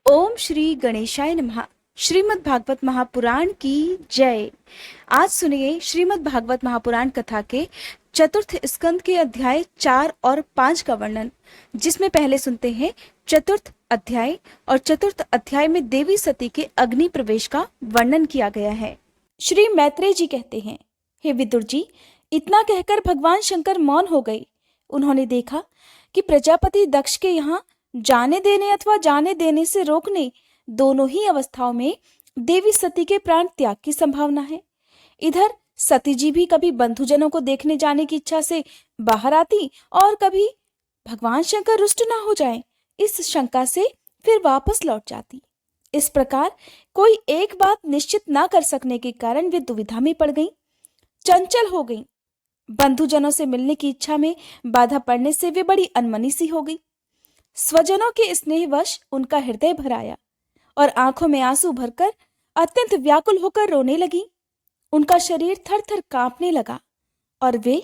ओम श्री गणेशाय नमः। श्रीमद् भागवत महापुराण की जय। आज सुनिए श्रीमद् भागवत महापुराण कथा के चतुर्थ स्कंद के अध्याय 4 और 5 का वर्णन, जिसमें पहले सुनते हैं चतुर्थ अध्याय। और चतुर्थ अध्याय में देवी सती के अग्नि प्रवेश का वर्णन किया गया है। श्री मैत्रेय जी कहते हैं, हे विदुर जी, इतना कहकर भगवान शंकर मौन हो गए। उन्होंने देखा कि प्रजापति दक्ष के यहाँ जाने देने अथवा जाने देने से रोकने, दोनों ही अवस्थाओं में देवी सती के प्राण त्याग की संभावना है। इधर सती जी भी कभी बंधुजनों को देखने जाने की इच्छा से बाहर आती और कभी भगवान शंकर रुष्ट ना हो जाएं, इस शंका से फिर वापस लौट जाती। इस प्रकार कोई एक बात निश्चित ना कर सकने के कारण वे दुविधा में पड़ गईं, चंचल हो गईं। बंधुजनों से मिलने की इच्छा में बाधा पड़ने से वे बड़ी अनमनी सी हो गई। स्वजनों के स्नेहवश उनका हृदय भर आया और आंखों में आंसू भरकर अत्यंत व्याकुल होकर रोने लगी। उनका शरीर थर थर कांपने लगा और वे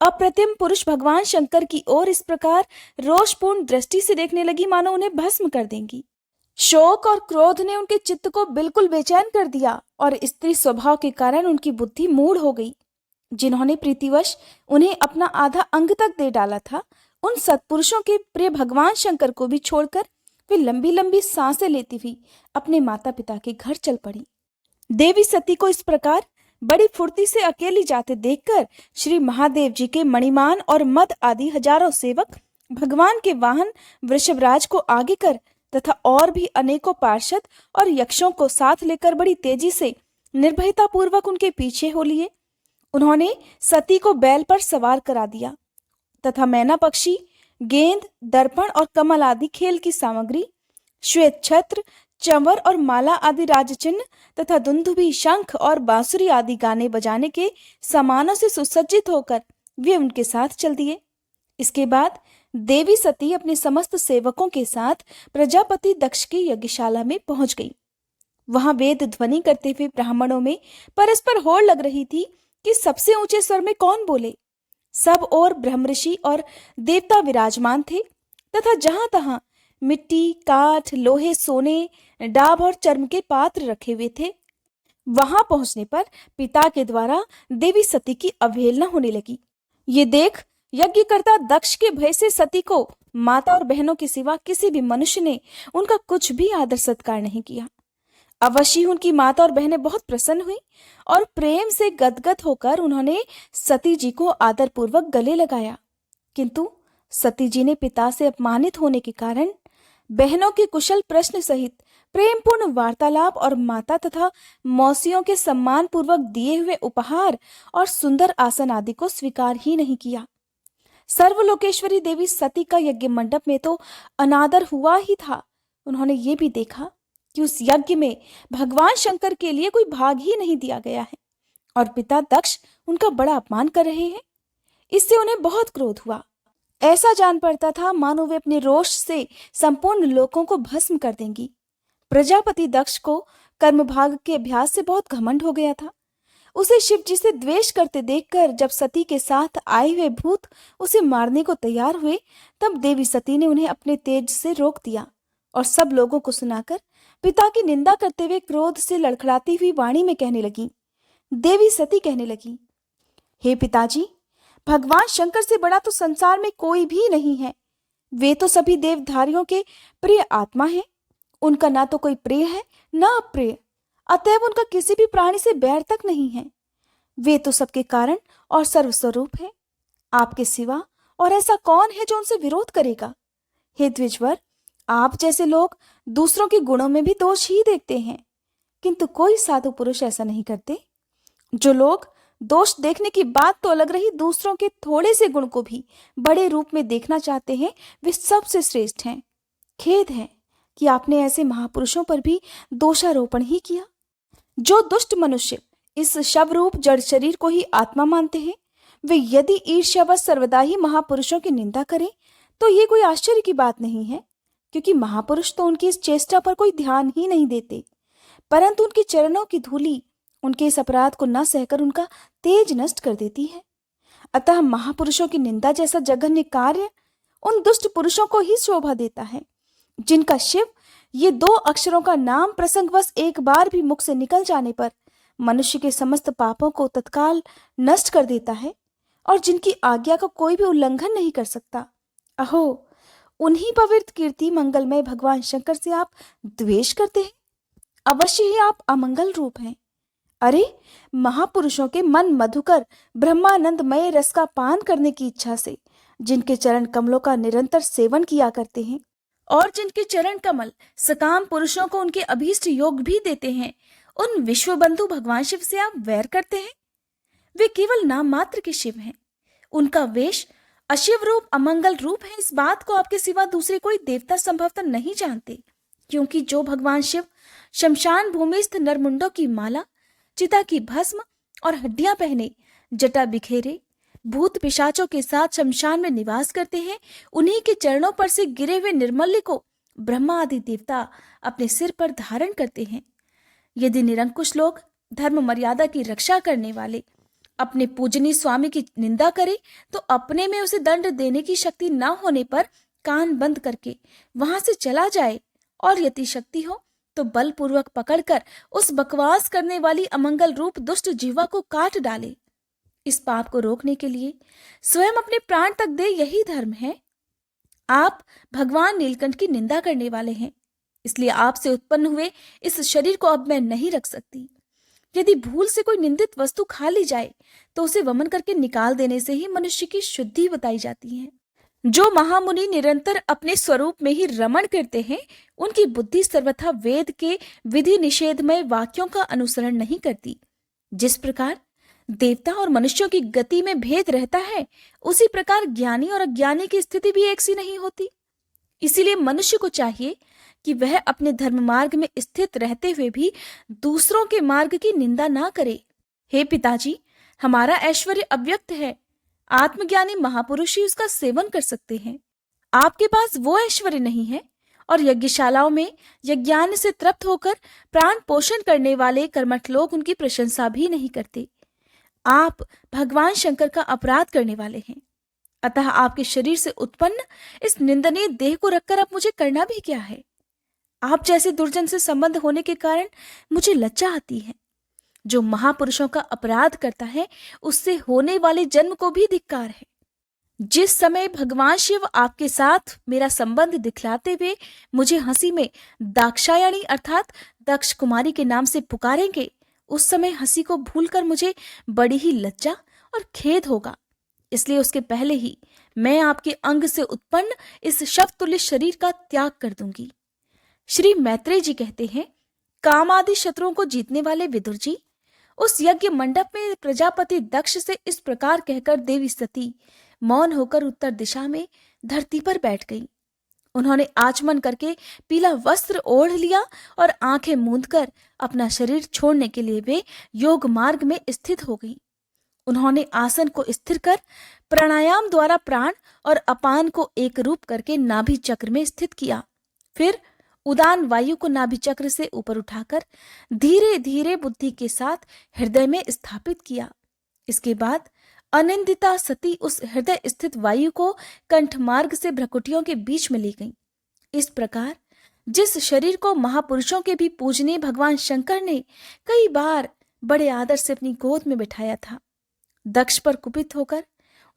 अप्रतिम पुरुष भगवान शंकर की ओर इस प्रकार रोषपूर्ण दृष्टि से देखने लगी मानो उन्हें भस्म कर देंगी। शोक और क्रोध ने उनके चित्त को बिल्कुल बेचैन कर दिया और स्त्री स्वभाव के कारण उनकी बुद्धि मूढ़ हो गई। जिन्होंने प्रीतिवश उन्हें अपना आधा अंग तक दे डाला था, उन सत्पुरुषों के प्रिय भगवान शंकर को भी छोड़कर वे लंबी लंबी सांसें लेती हुई अपने माता पिता के घर चल पड़ी। देवी सती को इस प्रकार बड़ी फुर्ती से अकेली जाते देखकर श्री महादेव जी के मणिमान और मद आदि हजारों सेवक भगवान के वाहन वृषभराज को आगे कर तथा और भी अनेकों पार्षद और यक्षों को साथ लेकर बड़ी तेजी से निर्भयता पूर्वक उनके पीछे हो लिए। उन्होंने सती को बैल पर सवार करा दिया तथा मैना पक्षी, गेंद, दर्पण और कमल आदि खेल की सामग्री, श्वेत छत्र, चंवर और माला आदि राजचिन्ह तथा दुंदुभी, शंख और बांसुरी आदि गाने बजाने के सामानों से सुसज्जित होकर वे उनके साथ चल दिए। इसके बाद देवी सती अपने समस्त सेवकों के साथ प्रजापति दक्ष की यज्ञशाला में पहुंच गई। वहां वेद ध्वनि करते हुए ब्राह्मणों में परस्पर होड़ लग रही थी कि सबसे ऊंचे स्वर में कौन बोले। सब और ब्रह्मऋषि और देवता विराजमान थे तथा जहां तहां मिट्टी, काठ, लोहे, सोने, डाब और चर्म के पात्र रखे हुए थे। वहां पहुंचने पर पिता के द्वारा देवी सती की अवहेलना होने लगी। ये देख यज्ञकर्ता दक्ष के भय से सती को माता और बहनों के सिवा किसी भी मनुष्य ने उनका कुछ भी आदर सत्कार नहीं किया। अवश्य उनकी माता और बहनें बहुत प्रसन्न हुई और प्रेम से गदगद होकर उन्होंने सती जी को आदरपूर्वक गले लगाया। किंतु सती जी ने पिता से अपमानित होने के कारण बहनों के कुशल प्रश्न सहित प्रेमपूर्ण वार्तालाप और माता तथा मौसियों के सम्मान पूर्वक दिए हुए उपहार और सुंदर आसन आदि को स्वीकार ही नहीं किया। सर्वलोकेश्वरी देवी सती का यज्ञ मंडप में तो अनादर हुआ ही था, उन्होंने ये भी देखा कि उस यज्ञ में भगवान शंकर के लिए कोई भाग ही नहीं दिया गया है और पिता दक्ष उनका बड़ा अपमान कर रहे हैं। इससे उन्हें बहुत क्रोध हुआ। ऐसा जान पड़ता था मानो वे अपने रोष से संपूर्ण लोकों को भस्म कर देंगी। प्रजापति दक्ष को कर्मभाग के अभ्यास से बहुत घमंड हो गया था। उसे शिव जी से द्वेष करते देखकर जब सती के साथ आए हुए भूत उसे मारने को तैयार हुए, तब देवी सती ने उन्हें अपने तेज से रोक दिया और सब लोगों को सुनाकर पिता की निंदा करते हुए क्रोध से लड़खड़ाती हुई वाणी में कहने लगी। देवी सती कहने लगी, हे पिताजी, भगवान शंकर से बड़ा तो संसार में कोई भी नहीं है। वे तो सभी देवधारियों के प्रिय आत्मा हैं। उनका ना तो कोई प्रिय है ना अप्रिय, अतएव उनका किसी भी प्राणी से बैर तक नहीं है। वे तो सबके कारण और सर्वस्वरूप है। आपके सिवा और ऐसा कौन है जो उनसे विरोध करेगा। हे द्विजवर, आप जैसे लोग दूसरों के गुणों में भी दोष ही देखते हैं, किंतु कोई साधु पुरुष ऐसा नहीं करते। जो लोग दोष देखने की बात तो अलग रही, दूसरों के थोड़े से गुण को भी बड़े रूप में देखना चाहते हैं, वे सबसे श्रेष्ठ हैं। खेद है कि आपने ऐसे महापुरुषों पर भी दोषारोपण ही किया। जो दुष्ट मनुष्य इस शव रूप जड़ शरीर को ही आत्मा मानते हैं, वे यदि ईर्ष्यावश सर्वदा ही महापुरुषों की निंदा करें तो ये कोई आश्चर्य की बात नहीं है, क्योंकि महापुरुष तो उनकी इस चेष्टा पर कोई ध्यान ही नहीं देते, परंतु उनके चरणों की धूलि उनके इस अपराध को न सहकर उनका तेज नष्ट कर देती है। अतः महापुरुषों की निंदा जैसा जघन्य कार्य उन दुष्ट पुरुषों को ही शोभा देता है, जिनका शिव ये दो अक्षरों का नाम प्रसंगवश एक बार भी मुख से निकल जाने पर मनुष्य के समस्त पापों को तत्काल नष्ट कर देता है और जिनकी आज्ञा का कोई भी उल्लंघन नहीं कर सकता। अहो, उन्हीं पवित्र कीर्ति मंगलमय भगवान शंकर से आप द्वेष करते हैं। अवश्य ही आप अमंगल रूप हैं। अरे, महापुरुषों के मन मधुकर ब्रह्मानंदमय रस का पान करने की इच्छा से जिनके चरण कमलों का निरंतर सेवन किया करते हैं और जिनके चरण कमल सकाम पुरुषों को उनके अभीष्ट योग भी देते हैं, उन विश्व बंधु भगवान शिव से आप वैर करते हैं। वे केवल नाम मात्र के शिव हैं। उनका वेश अशिव रूप अमंगल रूप है, इस बात को आपके सिवा दूसरे कोई देवता संभवतः नहीं जानते, क्योंकि जो भगवान शिव शमशान भूमिस्थ नरमुंडों की माला, चिता की भस्म और हड्डियां पहने, जटा बिखेरे, भूत पिशाचों के साथ शमशान में निवास करते हैं, उन्हीं के चरणों पर से गिरे हुए निर्मल्य को ब्रह्मा आदि देवता अपने सिर पर धारण करते हैं। यदि निरंकुश लोग धर्म मर्यादा की रक्षा करने वाले अपने पूजनीय स्वामी की निंदा करे तो अपने में उसे दंड देने की शक्ति न होने पर कान बंद करके वहां से चला जाए, और यदि शक्ति हो तो बलपूर्वक पकड़कर उस बकवास करने वाली अमंगल रूप दुष्ट जीवा को काट डाले। इस पाप को रोकने के लिए स्वयं अपने प्राण तक दे, यही धर्म है। आप भगवान नीलकंठ की निंदा करने वाले हैं, इसलिए आपसे उत्पन्न हुए इस शरीर को अब मैं नहीं रख सकती। यदि भूल से कोई निंदित वस्तु खा ली जाए तो उसे वमन करके निकाल देने से ही मनुष्य की शुद्धि बताई जाती है। जो महामुनि निरंतर अपने स्वरूप में ही रमण करते हैं, उनकी बुद्धि सर्वथा वेद के विधि निषेधमय वाक्यों का अनुसरण नहीं करती। जिस प्रकार देवता और मनुष्यों की गति में भेद रहता है, उसी प्रकार ज्ञानी और अज्ञानी की स्थिति भी एक सी नहीं होती। इसीलिए मनुष्य को चाहिए कि वह अपने धर्म मार्ग में स्थित रहते हुए भी दूसरों के मार्ग की निंदा ना करे। हे पिताजी, हमारा ऐश्वर्य अव्यक्त है, आत्मज्ञानी महापुरुष ही उसका सेवन कर सकते हैं। आपके पास वो ऐश्वर्य नहीं है, और यज्ञशालाओं में यज्ञान से तृप्त होकर प्राण पोषण करने वाले कर्मठ लोग उनकी प्रशंसा भी नहीं करते। आप भगवान शंकर का अपराध करने वाले हैं, अतः आपके शरीर से उत्पन्न इस निंदनीय देह को रखकर अब मुझे करना भी क्या है। आप जैसे दुर्जन से संबंध होने के कारण मुझे लज्जा आती है। जो महापुरुषों का अपराध करता है, उससे होने वाले जन्म को भी धिक्कार है। जिस समय भगवान शिव आपके साथ मेरा संबंध दिखलाते हुए मुझे हंसी में दाक्षायणी अर्थात दक्ष कुमारी के नाम से पुकारेंगे, उस समय हंसी को भूलकर मुझे बड़ी ही लज्जा और खेद होगा। इसलिए उसके पहले ही मैं आपके अंग से उत्पन्न इस शवतुल्य शरीर का त्याग कर दूंगी। श्री मैत्रेय जी कहते हैं, काम आदि शत्रुओं को जीतने वाले विदुर जी उस यज्ञ मंडप में प्रजापति दक्ष से इस प्रकार कहकर देवी सती मौन होकर उत्तर दिशा में धरती पर बैठ गई। उन्होंने आचमन करके पीला वस्त्र ओढ़ लिया और आंखें मूंदकर अपना शरीर छोड़ने के लिए वे योग मार्ग में स्थित हो गई। उन्होंने आसन को स्थिर कर प्राणायाम द्वारा प्राण और अपान को एक रूप करके नाभि चक्र में स्थित किया। फिर उदान वायु को नाभि चक्र से ऊपर उठाकर धीरे धीरे बुद्धि के साथ हृदय में स्थापित किया। इसके बाद अनिंदिता सती उस हृदय स्थित वायु को कंठ मार्ग से भ्रकुटियों के बीच में ले गई। इस प्रकार जिस शरीर को महापुरुषों के भी पूजनीय भगवान शंकर ने कई बार बड़े आदर से अपनी गोद में बिठाया था, दक्ष पर कुपित होकर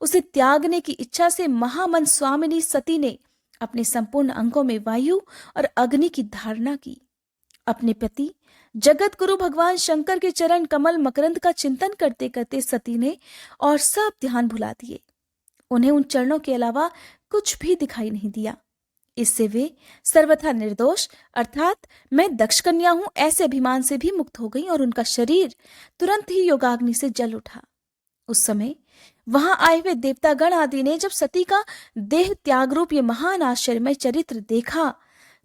उसे त्यागने की इच्छा से महामन स्वामिनी सती ने अपने संपूर्ण अंगों में वायु और अग्नि की धारणा की। अपने पति जगत गुरु भगवान शंकर के चरण कमल मकरंद का चिंतन करते करते सती ने और सब ध्यान भुला दिए। उन्हें उन चरणों के अलावा कुछ भी दिखाई नहीं दिया। इससे वे सर्वथा निर्दोष अर्थात मैं दक्ष कन्या हूं ऐसे अभिमान से भी मुक्त हो गई और उनका शरीर तुरंत ही योगाग्नि से जल उठा। उस समय वहां आए हुए देवतागण आदि ने जब सती का देह त्याग रूप ये महान आश्चर्यमय चरित्र देखा,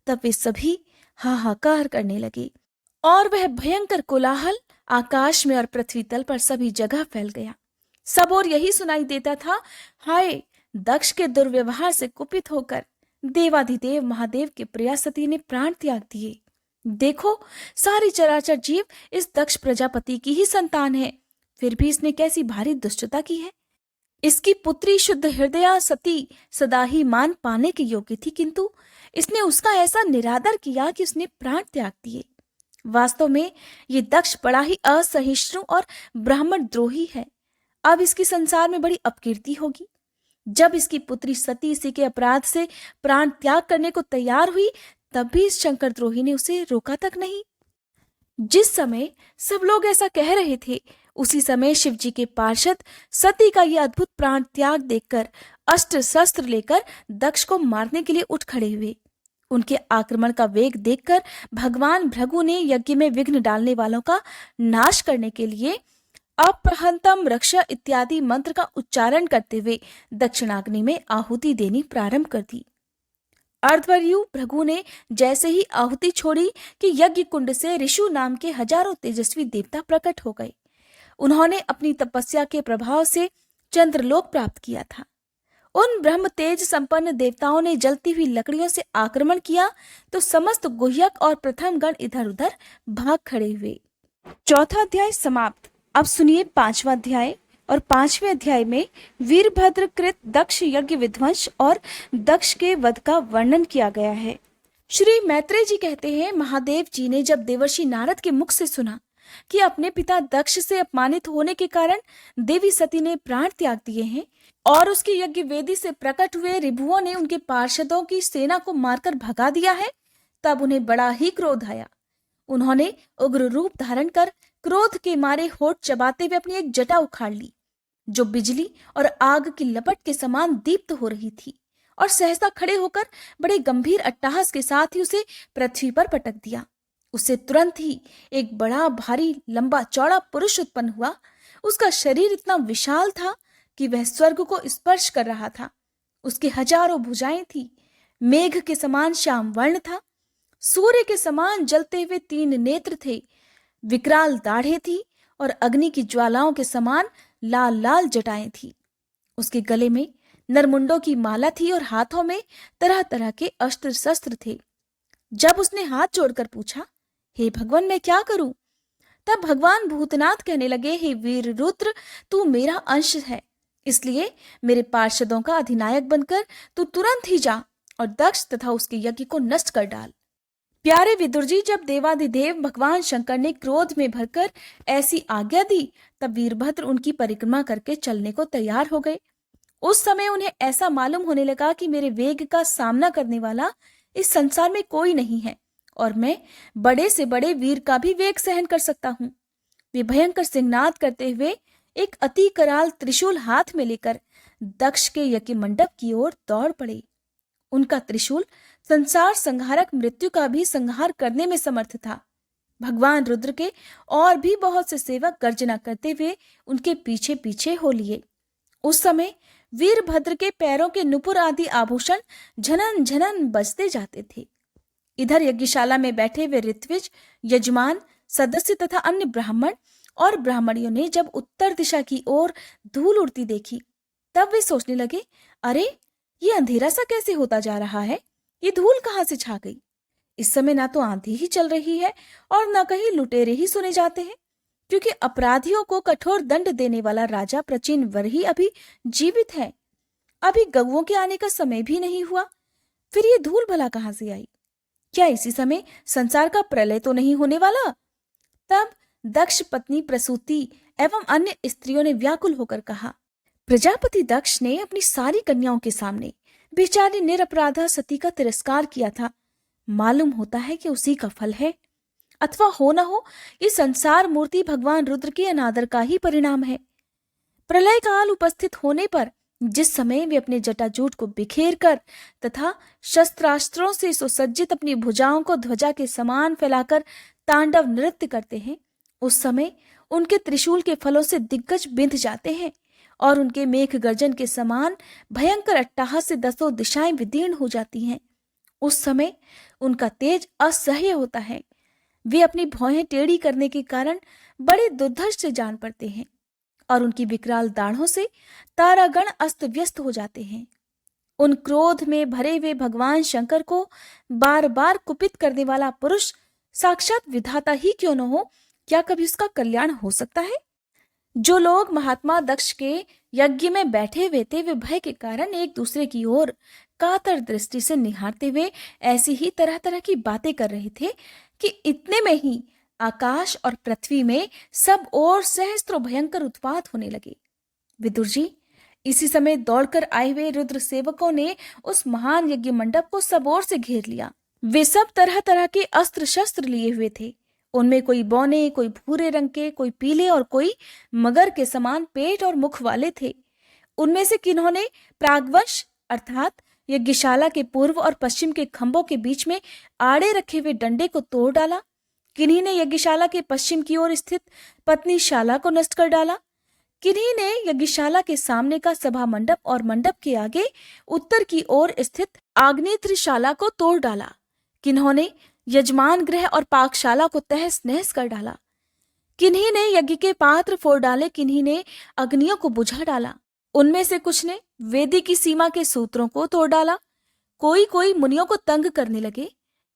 तब वे सभी हाहाकार करने लगे और वह भयंकर कोलाहल आकाश में और पृथ्वी तल पर सभी जगह फैल गया। सब और यही सुनाई देता था, हाय, दक्ष के दुर्व्यवहार से कुपित होकर देवाधिदेव महादेव के प्रिया सती ने प्राण त्याग दिए। देखो, सारी चराचर जीव इस दक्ष प्रजापति की ही संतान है, फिर भी इसने कैसी भारी दुष्टता की है। इसकी पुत्री शुद्ध हृदया सती सदा ही मान पाने के योग्य थी, किंतु इसने उसका ऐसा निरादर किया कि उसने प्राण त्याग दिए। वास्तव में ये दक्ष बड़ा ही असहिष्णु और ब्राह्मण द्रोही है। अब इसकी संसार में बड़ी अपकीर्ति होगी। जब इसकी पुत्री सती इसी के अपराध से प्राण त्याग करने को तैयार हुई, तब भी इस शंकर द्रोही ने उसे रोका तक नहीं। जिस समय सब लोग ऐसा कह रहे थे, उसी समय शिवजी के पार्षद सती का यह अद्भुत प्राण त्याग देखकर अस्त्र शस्त्र लेकर दक्ष को मारने के लिए उठ खड़े हुए। उनके आक्रमण का वेग देखकर भगवान भृगु ने यज्ञ में विघ्न डालने वालों का नाश करने के लिए अप्रहंतम रक्षा इत्यादि मंत्र का उच्चारण करते हुए दक्षिणाग्नि में आहुति देनी प्रारंभ कर दी। अर्धवर्यु भृगु ने जैसे ही आहुति छोड़ी कि यज्ञ कुंड से ऋषु नाम के हजारों तेजस्वी देवता प्रकट हो गए। उन्होंने अपनी तपस्या के प्रभाव से चंद्रलोक प्राप्त किया था। उन ब्रह्म तेज संपन्न देवताओं ने जलती हुई लकड़ियों से आक्रमण किया तो समस्त गुह्यक और प्रथम गण इधर उधर भाग खड़े हुए। चौथा अध्याय समाप्त। अब सुनिए पांचवा अध्याय। और पांचवें अध्याय में वीरभद्र कृत दक्ष यज्ञ विध्वंस और दक्ष के वध का वर्णन किया गया है। श्री मैत्रेय जी कहते हैं, महादेव जी ने जब देवर्षि नारद के मुख से सुना कि अपने पिता दक्ष से अपमानित होने के कारण देवी सती ने प्राण त्याग दिए हैं और उसकी यज्ञ वेदी से प्रकट हुए रिभुओं ने उनके पार्षदों की सेना को मारकर भगा दिया है, तब उन्हें बड़ा ही क्रोध आया। उन्होंने उग्र रूप धारण कर क्रोध के मारे होठ चबाते हुए अपनी एक जटा उखाड़ ली, जो बिजली और आग की लपट के समान दीप्त हो रही थी, और सहसा खड़े होकर बड़े गंभीर अट्टहास के साथ ही उसे पृथ्वी पर पटक दिया। उससे तुरंत ही एक बड़ा भारी लंबा चौड़ा पुरुष उत्पन्न हुआ। उसका शरीर इतना विशाल था कि वह स्वर्ग को स्पर्श कर रहा था। उसके हजारों भुजाएं थी, मेघ के समान श्याम वर्ण था, सूर्य के समान जलते हुए 3 नेत्र थे, विकराल दाढ़ें थी और अग्नि की ज्वालाओं के समान लाल लाल जटाएं थी। उसके गले में नरमुंडों की माला थी और हाथों में तरह तरह के अस्त्र शस्त्र थे। जब उसने हाथ जोड़कर पूछा, हे भगवान, मैं क्या करूं? तब भगवान भूतनाथ कहने लगे, हे वीर रुद्र, तू मेरा अंश है, इसलिए मेरे पार्षदों का अधिनायक बनकर तू तुरंत ही जा और दक्ष तथा उसके यज्ञ को नष्ट कर डाल। प्यारे विदुर जी, जब देवाधिदेव भगवान शंकर ने क्रोध में भरकर ऐसी आज्ञा दी, तब वीरभद्र उनकी परिक्रमा करके चलने को तैयार हो गए। उस समय उन्हें ऐसा मालूम होने लगा कि मेरे वेग का सामना करने वाला इस संसार में कोई नहीं है और मैं बड़े से बड़े वीर का भी वेग सहन कर सकता हूँ। वे भयंकर सिंहनाद करते हुए एक अति कराल त्रिशूल हाथ में लेकर दक्ष के यज्ञ मंडप की ओर दौड़ पड़े। उनका त्रिशूल संसार संहारक मृत्यु का भी संहार करने में समर्थ था। भगवान रुद्र के और भी बहुत से सेवक गर्जना करते हुए उनके पीछे पीछे हो लिए। उस समय वीरभद्र के पैरों के नुपुर आदि आभूषण झनन झनन बजते जाते थे। इधर यज्ञशाला में बैठे हुए ऋत्विज, यजमान, सदस्य तथा अन्य ब्राह्मण और ब्राह्मणियों ने जब उत्तर दिशा की ओर धूल उड़ती देखी, तब वे सोचने लगे, अरे ये अंधेरा सा कैसे होता जा रहा है? ये धूल कहाँ से छा गई? इस समय ना तो आंधी ही चल रही है और न कहीं लुटेरे ही सुने जाते हैं, क्योंकि अपराधियों को कठोर दंड देने वाला राजा प्राचीन वर ही अभी जीवित है। अभी गौओं के आने का समय भी नहीं हुआ, फिर ये धूल भला कहाँ से आई? क्या इसी समय संसार का प्रलय तो नहीं होने वाला? तब दक्ष पत्नी प्रसूति एवं अन्य स्त्रियों ने व्याकुल होकर कहा, प्रजापति दक्ष ने अपनी सारी कन्याओं के सामने बेचारी निरपराधा सती का तिरस्कार किया था। मालूम होता है कि उसी का फल है, अथवा हो न हो ये संसार मूर्ति भगवान रुद्र के अनादर का ही परिणाम है। प्रलय काल उपस्थित होने पर जिस समय वे अपने जटाजूट को बिखेर कर तथा शस्त्रास्त्रों से सुसज्जित अपनी भुजाओं को ध्वजा के समान फैलाकर तांडव नृत्य करते हैं, उस समय उनके त्रिशूल के फलों से दिग्गज बिंध जाते हैं और उनके मेघ गर्जन के समान भयंकर अट्टहास से 10 दिशाएं विदीर्ण हो जाती हैं। उस समय उनका तेज असह्य होता है। वे अपनी भौहें टेढ़ी करने के कारण बड़े दुर्धर्ष से जान पड़ते हैं और उनकी विकराल दाढ़ों से तारागण अस्त व्यस्त हो जाते हैं। उन क्रोध में भरे हुए भगवान शंकर को बार बार कुपित करने वाला पुरुष साक्षात विधाता ही क्यों न हो, क्या कभी उसका कल्याण हो सकता है? जो लोग महात्मा दक्ष के यज्ञ में बैठे हुए थे वे भय के कारण एक दूसरे की ओर कातर दृष्टि से निहारते हुए ऐसी ही तरह तरह की बातें कर रहे थे कि इतने में ही आकाश और पृथ्वी में सब ओर सहस्त्रों भयंकर उत्पात होने लगे। विदुर जी, इसी समय दौड़कर आए हुए रुद्र सेवकों ने उस महान यज्ञ मंडप को सब ओर से घेर लिया। वे सब तरह तरह के अस्त्र शस्त्र लिए हुए थे। उनमें कोई बौने, कोई भूरे रंग के, कोई पीले और कोई मगर के समान पेट और मुख वाले थे। उनमें से किन्होंने प्रागवश अर्थात यज्ञशाला के पूर्व और पश्चिम के खंभों के बीच में आड़े रखे हुए डंडे को तोड़ डाला, किन्हीं ने यज्ञशाला के पश्चिम की ओर स्थित पत्नीशाला को नष्ट कर डाला, किन्हीं ने यज्ञशाला के सामने का सभा मंडप और मंडप के आगे उत्तर की ओर स्थित आग्नेयशाला को तोड़ डाला, किन्होंने यजमान गृह और पाकशाला को तहस नहस कर डाला, किन्हीं ने यज्ञ के पात्र फोड़ डाले, किन्हीं ने अग्नियों को बुझा डाला। उनमें से कुछ ने वेदी की सीमा के सूत्रों को तोड़ डाला, कोई कोई मुनियों को तंग करने लगे,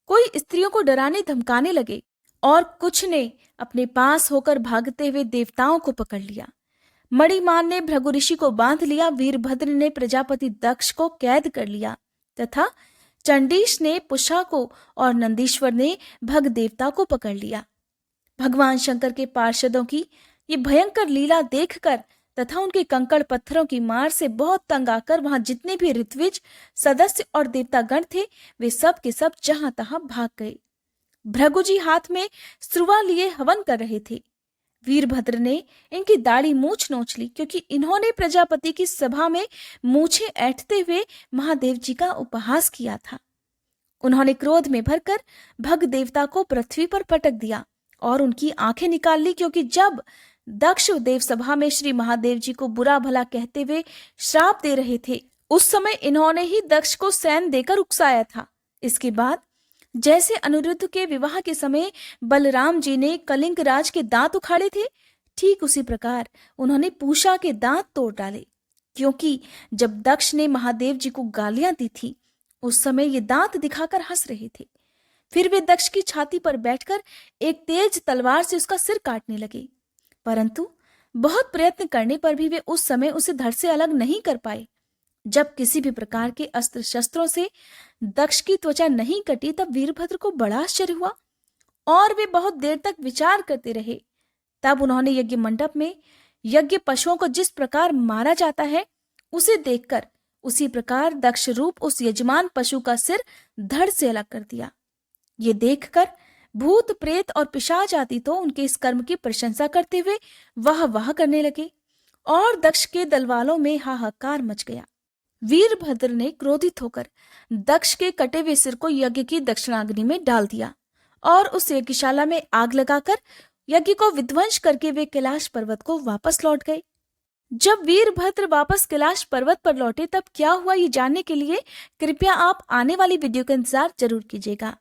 कोई स्त्रियों को डराने धमकाने लगे और कुछ ने अपने पास होकर भागते हुए देवताओं को पकड़ लिया। मणिमान ने भृगु ऋषि को बांध लिया, वीरभद्र ने प्रजापति दक्ष को कैद कर लिया तथा चंडीश ने पुषा को और नंदीश्वर ने भग देवता को पकड़ लिया। भगवान शंकर के पार्षदों की ये भयंकर लीला देखकर तथा उनके कंकड़ पत्थरों की मार से बहुत तंग आकर वहां जितने भी ऋत्विज सदस्य और देवतागण थे वे सब के सब जहां तहां भाग गए। भृगु जी हाथ में स्रुवा लिए हवन कर रहे थे। वीरभद्र ने इनकी दाढ़ी मूछ नोच ली, क्योंकि इन्होंने प्रजापति की सभा में मूछें ऐंठते हुए महादेव जी का उपहास किया था। उन्होंने क्रोध में भरकर भग देवता को पृथ्वी पर पटक दिया और उनकी आंखें निकाल ली, क्योंकि जब दक्ष देव सभा में श्री महादेव जी को बुरा भला कहते हुए श्राप दे रहे थे उस समय इन्होंने ही दक्ष को सैन देकर उकसाया था। इसके बाद जैसे अनिरुद्ध के विवाह के समय बलराम जी ने कलिंग राज के दांत उखाड़े थे, ठीक उसी प्रकार उन्होंने पूषा के दांत तोड़ डाले, क्योंकि जब दक्ष ने महादेव जी को गालियां दी थी उस समय ये दांत दिखाकर हंस रहे थे। फिर वे दक्ष की छाती पर बैठकर एक तेज तलवार से उसका सिर काटने लगे, परंतु बहुत प्रयत्न करने पर भी वे उस समय उसे धड़ से अलग नहीं कर पाए। जब किसी भी प्रकार के अस्त्र शस्त्रों से दक्ष की त्वचा नहीं कटी तब वीरभद्र को बड़ा आश्चर्य हुआ और वे बहुत देर तक विचार करते रहे। तब उन्होंने यज्ञ मंडप में यज्ञ पशुओं को जिस प्रकार मारा जाता है उसे देखकर उसी प्रकार दक्ष रूप उस यजमान पशु का सिर धड़ से अलग कर दिया। ये देखकर भूत प्रेत और पिशाच आदि तो उनके इस कर्म की प्रशंसा करते हुए वाह वाह करने लगे और दक्ष के दलवालों में हाहाकार मच गया। वीरभद्र ने क्रोधित होकर दक्ष के कटे हुए सिर को यज्ञ की दक्षिणाग्नि में डाल दिया और उस यज्ञशाला में आग लगाकर यज्ञ को विध्वंस करके वे कैलाश पर्वत को वापस लौट गए। जब वीरभद्र वापस कैलाश पर्वत पर लौटे तब क्या हुआ ये जानने के लिए कृपया आप आने वाली वीडियो का इंतजार जरूर कीजिएगा।